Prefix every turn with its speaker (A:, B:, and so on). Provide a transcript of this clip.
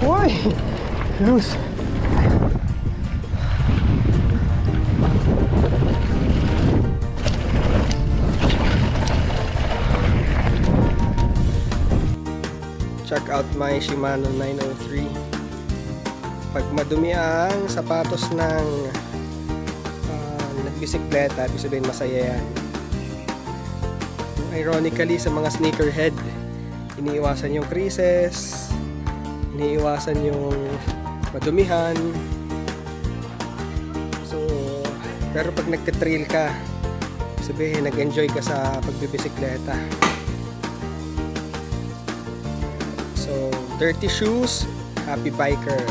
A: Uy! Loose! Check out my Shimano 903. Pag madumi ang sapatos ng nagbisikleta, ibig sabihin masaya yan. Ironically, sa mga sneakerhead, iniiwasan yung creases, iniiwasan yung madumihan. So, pero pag nagtitrail ka, sabihin nag-enjoy ka sa pagbibisikleta. So, dirty shoes, happy biker.